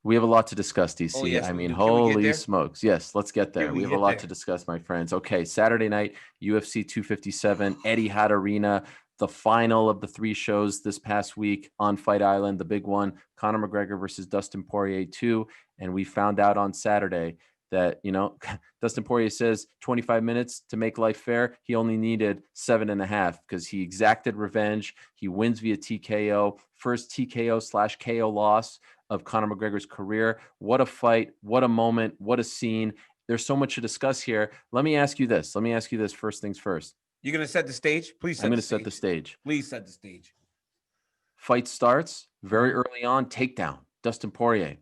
We have a lot to discuss, Oh, DC. yes, I we mean, do. Can we get holy there? smokes. Yes, let's get there. Can We we have a get lot to there? discuss, my friends. Okay, Saturday night, UFC 257, Etihad Arena, the final of the three shows this past week on Fight Island, the big one, Conor McGregor versus Dustin Poirier 2. And we found out on Saturday that, Dustin Poirier says 25 minutes to make life fair. He only needed 7.5 because he exacted revenge. He wins via TKO, first TKO/KO loss of Conor McGregor's career. What a fight. What a moment. What a scene. There's so much to discuss here. Let me ask you this. First things first. You're going to set the stage? Please I'm set going the to set the stage. stage. Please set the stage. Fight starts very Mhm. early on. Takedown. Dustin Poirier.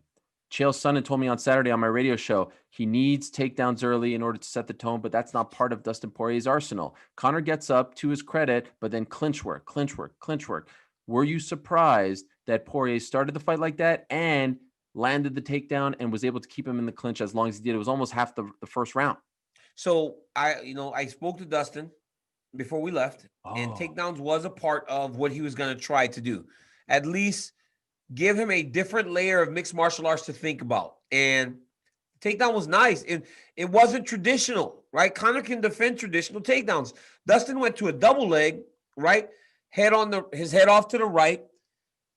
Chael Sonnen told me on Saturday on my radio show he needs takedowns early in order to set the tone, but that's not part of Dustin Poirier's arsenal. Conor gets up to his credit, but then clinch work, clinch work, clinch work. Were you surprised that Poirier started the fight like that and landed the takedown and was able to keep him in the clinch as long as he did? It was almost half the first round. So I spoke to Dustin before we left, and Oh, takedowns was a part of what he was going to try to do. At least give him a different layer of mixed martial arts to think about. And takedown was nice. It wasn't traditional, right? Conor can defend traditional takedowns. Dustin went to a double leg, right? His head off to the right,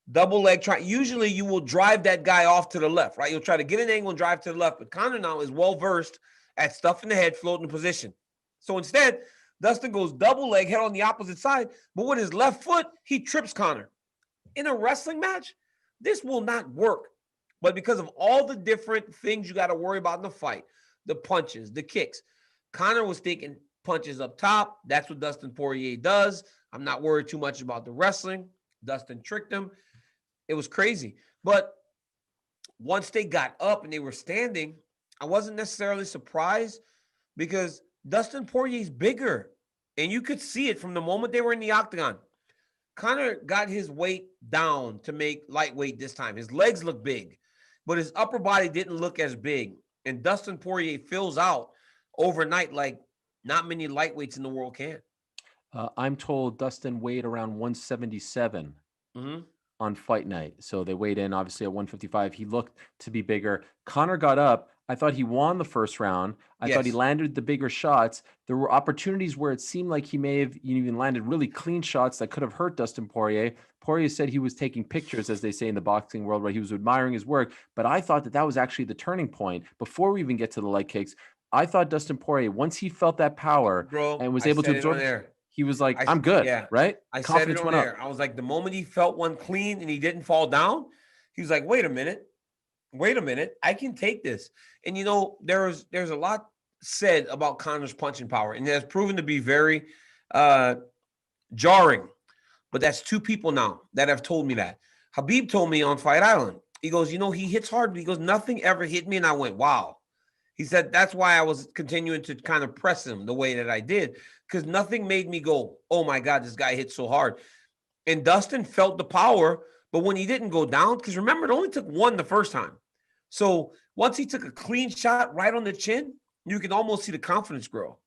double leg try. Usually you will drive that guy off to the left, right? You'll try to get an angle and drive to the left. But Conor now is well versed at stuff in the head, floating position. So instead, Dustin goes double leg, head on the opposite side, but with his left foot, he trips Conor. In a wrestling match, this will not work. But because of all the different things you got to worry about in the fight, the punches, the kicks, Conor was taking punches up top. That's what Dustin Poirier does. I'm not worried too much about the wrestling. Dustin tricked him. It was crazy. But once they got up and they were standing, I wasn't necessarily surprised because Dustin Poirier's bigger. And you could see it from the moment they were in the octagon. Conor got his weight down to make lightweight this time. His legs look big, but his upper body didn't look as big. And Dustin Poirier fills out overnight like not many lightweights in the world can. I'm told Dustin weighed around 177 Mm-hmm. on fight night. So they weighed in obviously at 155. He looked to be bigger. Conor got up. I thought he won the first round. I thought he Yes. landed the bigger shots. There were opportunities where it seemed like he may have even landed really clean shots that could have hurt Dustin Poirier. Poirier said he was taking pictures, as they say in the boxing world, where he was admiring his work. But I thought that was actually the turning point before we even get to the leg kicks. I thought Dustin Poirier, once he felt that power Bro, and was I able to said it on absorb, air. he was like, I'm good, Yeah, right? I said it Confidence on went up. air. I was like, the moment he felt one clean and he didn't fall down, he was like, wait a minute, I can take this. And there's a lot said about Conor's punching power, and it has proven to be very uh jarring. But that's two people now that have told me that. Habib told me on Fight Island. He goes, he hits hard. But he goes, nothing ever hit me, and I went, wow. He said that's why I was continuing to kind of press him the way that I did, because nothing made me go, oh my God, this guy hit so hard. And Dustin felt the power, but when he didn't go down, because remember, it only took one the first time. So once he took a clean shot right on the chin, you can almost see the confidence grow.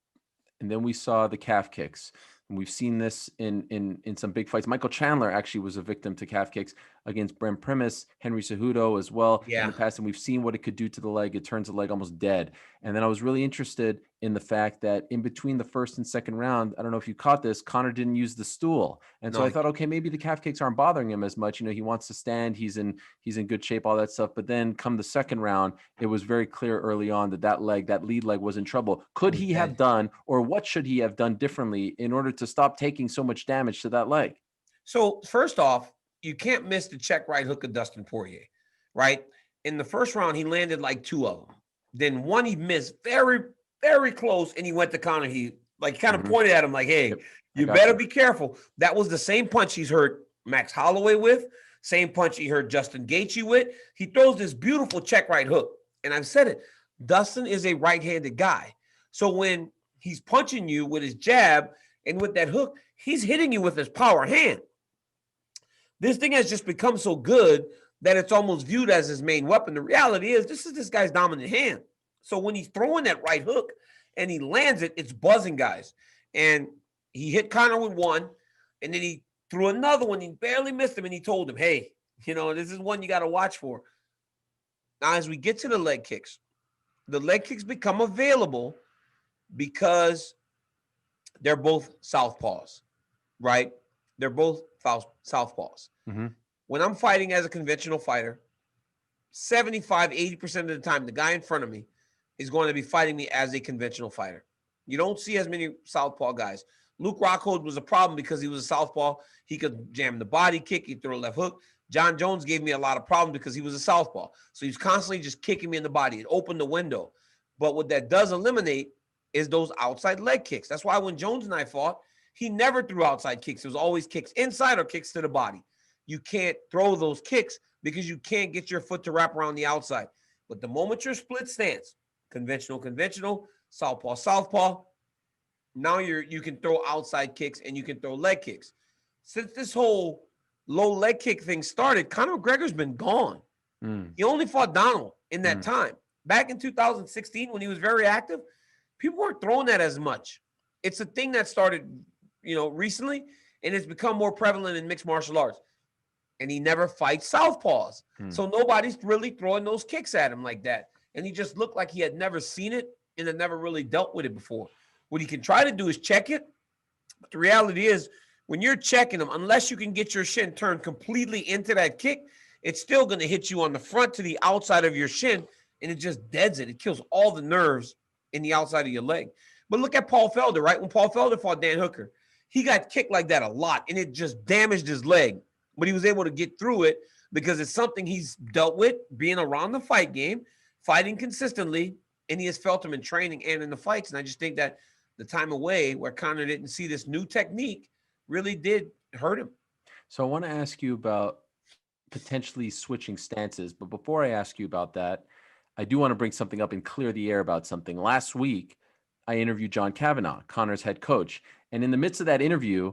And then we saw the calf kicks. And we've seen this in some big fights. Michael Chandler actually was a victim to calf kicks against Brent Primus, Henry Cejudo as well in Yeah. the past. And we've seen what it could do to the leg. It turns the leg almost dead. And then I was really interested in the fact that in between the first and second round, I don't know if you caught this, Conor didn't use the stool. And No, so I thought, okay, maybe the calf kicks aren't bothering him as much. He wants to stand. He's in good shape, all that stuff. But then come the second round, it was very clear early on that lead leg was in trouble. it Could was he have dead. done, or what should he have done differently in order to stop taking so much damage to that leg? So first off, you can't miss the check right hook of Dustin Poirier, right? In the first round, he landed like two of them. Then one he missed very, very close, and he went to Conor. He kind of Mhm. pointed at him like, "Hey, Yep, I you got better you. be careful." That was the same punch he's hurt Max Holloway with, same punch he hurt Justin Gaethje with. He throws this beautiful check right hook, and I've said it. Dustin is a right-handed guy, so when he's punching you with his jab and with that hook, he's hitting you with his power hand. This thing has just become so good that it's almost viewed as his main weapon. The reality is, this is this guy's dominant hand. So when he's throwing that right hook and he lands it, it's buzzing guys. And he hit Conor with one, and then he threw another one. He barely missed him, and he told him, hey, this is one you got to watch for. Now, as we get to the leg kicks become available because they're both southpaws, right? They're both southpaws. Mm-hmm. When I'm fighting as a conventional fighter, 75, 80% of the time, the guy in front of me is going to be fighting me as a conventional fighter. You don't see as many southpaw guys. Luke Rockhold was a problem because he was a southpaw. He could jam the body kick. He threw a left hook. John Jones gave me a lot of problems because he was a southpaw. So he's constantly just kicking me in the body. It opened the window. But what that does eliminate is those outside leg kicks. That's why when Jones and I fought, he never threw outside kicks. It was always kicks inside or kicks to the body. You can't throw those kicks because you can't get your foot to wrap around the outside. But the moment you're split stance, conventional, southpaw, now you can throw outside kicks and you can throw leg kicks. Since this whole low leg kick thing started, Conor McGregor's been gone. He only fought Donald in that time. Back in 2016, when he was very active, people weren't throwing that as much. It's a thing that started, recently, and it's become more prevalent in mixed martial arts. And he never fights southpaws. So nobody's really throwing those kicks at him like that. And he just looked like he had never seen it and had never really dealt with it before. What he can try to do is check it. But the reality is, when you're checking him, unless you can get your shin turned completely into that kick, it's still going to hit you on the front to the outside of your shin, and it just deads it. It kills all the nerves in the outside of your leg. But look at Paul Felder, right? When Paul Felder fought Dan Hooker, he got kicked like that a lot, and it just damaged his leg. But he was able to get through it because it's something he's dealt with, being around the fight game, fighting consistently, and he has felt them in training and in the fights. And I just think that the time away where Conor didn't see this new technique really did hurt him. So I want to ask you about potentially switching stances. But before I ask you about that, I do want to bring something up and clear the air about something. Last week, I interviewed John Kavanagh, Conor's head coach. And in the midst of that interview,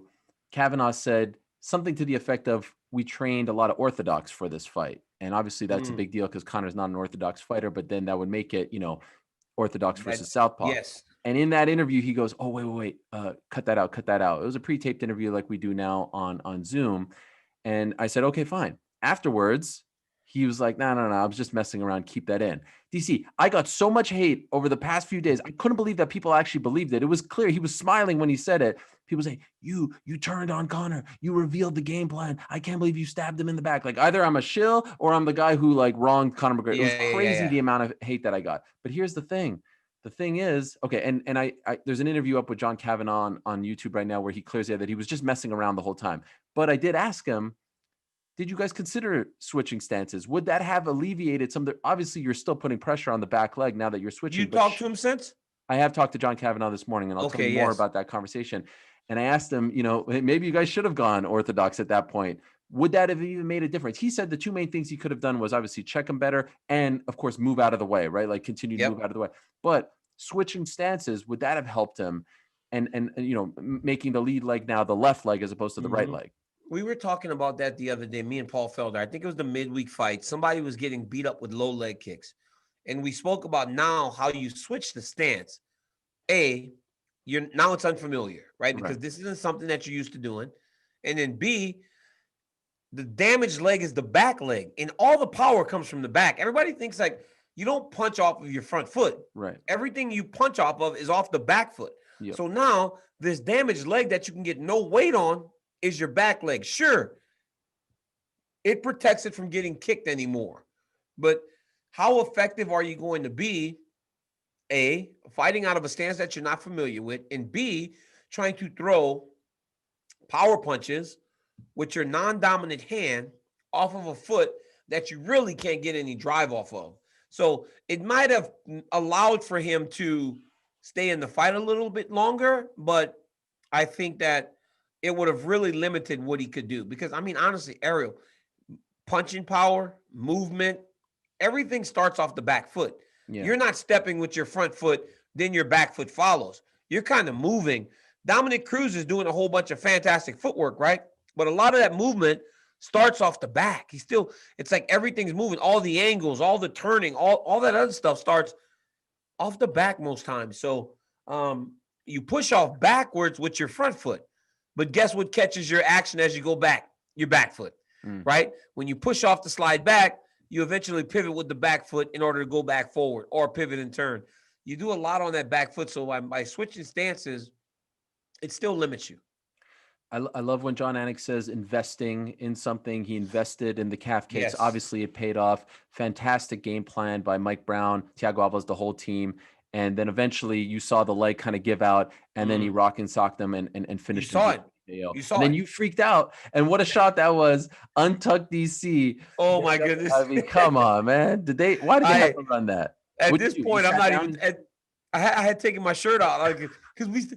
Kavanagh said something to the effect of, we trained a lot of orthodox for this fight. And obviously that's a big deal because Conor's not an orthodox fighter, but then that would make it, orthodox versus southpaw. Yes. And in that interview, he goes, oh, wait, cut that out. It was a pre-taped interview like we do now on Zoom. And I said, okay, fine. Afterwards, he was like, no, I was just messing around. Keep that in. DC, I got so much hate over the past few days. I couldn't believe that people actually believed it. It was clear. He was smiling when he said it. People say, you turned on Conor. You revealed the game plan. I can't believe you stabbed him in the back. Like, either I'm a shill or I'm the guy who wronged Conor McGregor. It was crazy the amount of hate that I got. But here's the thing. The thing is, okay, and I there's an interview up with John Kavanagh on YouTube right now where he clears the air that he was just messing around the whole time. But I did ask him, did you guys consider switching stances? Would that have alleviated some of the, obviously you're still putting pressure on the back leg now that you're switching. You talked to him since? I have talked to John Kavanagh this morning, and I'll tell you more about that conversation. And I asked him, maybe you guys should have gone orthodox at that point. Would that have even made a difference? He said the two main things he could have done was obviously check him better and, of course, move out of the way, right? Like continue to move out of the way. But switching stances, would that have helped him and making the lead leg now the left leg as opposed to the right leg? We were talking about that the other day, me and Paul Felder. I think it was the midweek fight. Somebody was getting beat up with low leg kicks. And we spoke about now how you switch the stance. Now it's unfamiliar, right? Because this isn't something that you're used to doing. And then B, the damaged leg is the back leg. And all the power comes from the back. Everybody thinks you don't punch off of your front foot. Right. Everything you punch off of is off the back foot. Yep. So now this damaged leg that you can get no weight on is your back leg. Sure, it protects it from getting kicked anymore. But how effective are you going to be, A, fighting out of a stance that you're not familiar with, and B, trying to throw power punches with your non-dominant hand off of a foot that you really can't get any drive off of? So it might have allowed for him to stay in the fight a little bit longer, but I think that it would have really limited what he could do. Because, honestly, Ariel, punching power, movement, everything starts off the back foot. Yeah. You're not stepping with your front foot, then your back foot follows. You're kind of moving. Dominic Cruz is doing a whole bunch of fantastic footwork, right? But a lot of that movement starts off the back. It's like everything's moving. All the angles, all the turning, all that other stuff starts off the back most times. So you push off backwards with your front foot. But guess what catches your action as you go back? Your back foot, right? When you push off the slide back, you eventually pivot with the back foot in order to go back forward or pivot and turn. You do a lot on that back foot. So by switching stances, it still limits you. I love when John Anik says investing in something. He invested in the calf kicks. Yes. Obviously, it paid off. Fantastic game plan by Mike Brown, Thiago Alves, the whole team. And then eventually you saw the leg kind of give out, and then he rock and socked them and finished. You saw it. You saw and then it. you freaked out. And what a shot that was. Untucked DC. Oh, my goodness. I mean, come on, man. Why did they have to run that? At this point, I'm not even. I had taken my shirt off, like, because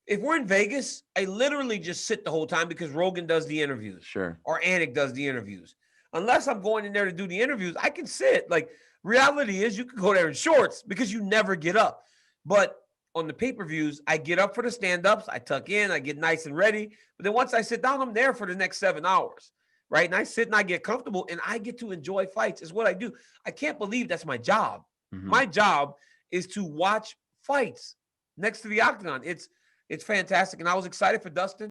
if we're in Vegas, I literally just sit the whole time because Rogan does the interviews, sure, or Anik does the interviews. Unless I'm going in there to do the interviews, I can sit. Like, reality is, you can go there in shorts because you never get up. But on the pay-per-views, I get up for the stand-ups, I tuck in, I get nice and ready. But then once I sit down, I'm there for the next 7 hours, right? And I sit and I get comfortable, and I get to enjoy fights. Is what I do. I can't believe that's my job. Mm-hmm. My job is to watch fights next to the octagon. It's fantastic. And I was excited for Dustin.